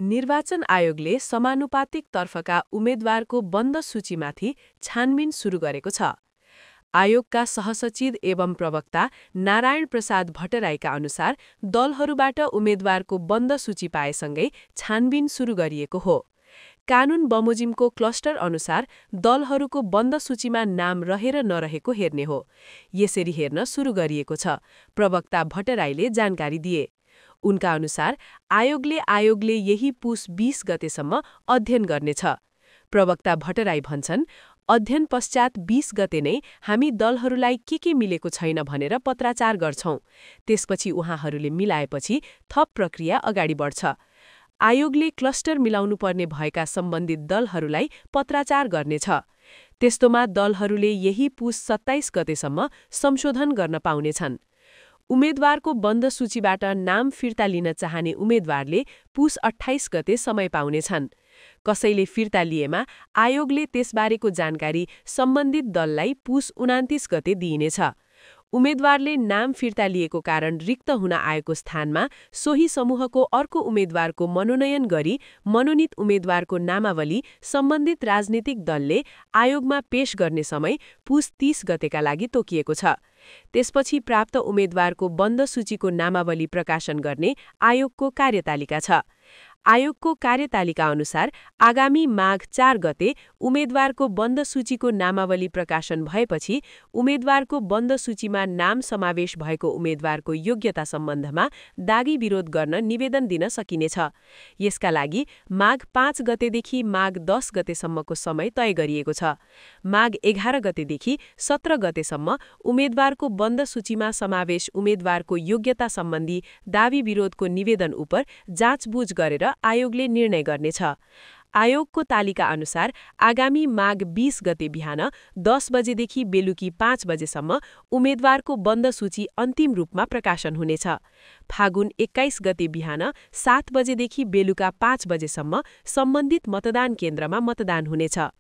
निर्वाचन आयोगले समानुपातिक तर्फका उम्मेद्वारको बन्द सूचीमाथि छानबिन सुरु गरेको छ। आयोगका सहसचिव एवं प्रवक्ता नारायण प्रसाद भट्टराईका अनुसार दलहरूबाट उम्मेद्वारको बन्द सूची पाएसँगै छानबिन सुरु गरिएको हो। कानून बमोजिमको क्लस्टर अनुसार दलहरूको बन्द सूचीमा नाम रहेर नरहेको हेर्ने हो। यसरी हेर्न सुरु गरिएको छ, प्रवक्ता भट्टराईले जानकारी दिए। उनका अनुसार आयोगले यही पुस 20 गतेसम्म अध्ययन गर्नेछ। प्रवक्ता भट्टराई भन्छन्, अध्ययन पश्चात 20 गते नै हामी दलहरूलाई के मिलेको छैन भनेर पत्राचार गर्छौं। त्यसपछि उहाँहरूले मिलाएपछि थप प्रक्रिया अगाडि बढ्छ। आयोगले क्लस्टर मिलाउनुपर्ने भएका सम्बन्धित दलहरूलाई पत्राचार गर्नेछ। त्यस्तोमा दलहरूले यही पुस 27 गतेसम्म संशोधन गर्न पाउनेछन्। उम्मेद्वारको बन्द सूचीबाट नाम फिर्ता लिन चाहने उम्मेद्वारले पुस 28 गते समय पाउनेछन्। कसैले फिर्ता लिएमा आयोगले त्यसबारेको जानकारी सम्बन्धित दललाई पुस 29 गते दिइनेछ। उम्मेद्वारले नाम फिर्ता लिएको कारण रिक्त हुन आएको स्थानमा सोही समूहको अर्को उम्मेद्वारको मनोनयन गरी मनोनित उम्मेद्वारको नामावली सम्बन्धित राजनीतिक दलले आयोगमा पेश गर्ने समय पुस 30 गतेका लागि तोकिएको छ। त्यसपछि प्राप्त उम्मेद्वारको बन्द सूचीको नामावली प्रकाशन गर्ने आयोगको कार्यतालिका छ। आयोगको कार्यतालिका अनुसार आगामी माघ 4 गते उम्मेद्वारको बन्द सूचीको नामावली प्रकाशन भएपछि उम्मेद्वारको बन्द सूचीमा नाम समावेश भएको उम्मेद्वारको योग्यता सम्बन्धमा दागी विरोध गर्न निवेदन दिन सकिनेछ। यसका लागि माघ 5 गतेदेखि माघ 10 गतेसम्मको समय तय गरिएको छ। माघ 11 गतेदेखि 17 गतेसम्म उम्मेद्वारको बन्द सूचीमा समावेश उम्मेद्वारको योग्यता सम्बन्धी दावी विरोधको निवेदन उप जाँचबुझ गरेर आयोगले निर्णय गर्नेछ। आयोगको तालिका अनुसार आगामी माघ 20 गते बिहान 10 बजेदेखि बेलुकी 5 बजेसम्म उम्मेद्वारको बन्द सूची अन्तिम रूपमा प्रकाशन हुनेछ। फागुन 21 गते बिहान 7 बजेदेखि बेलुका 5 बजेसम्म सम्बन्धित मतदान केन्द्रमा मतदान हुनेछ।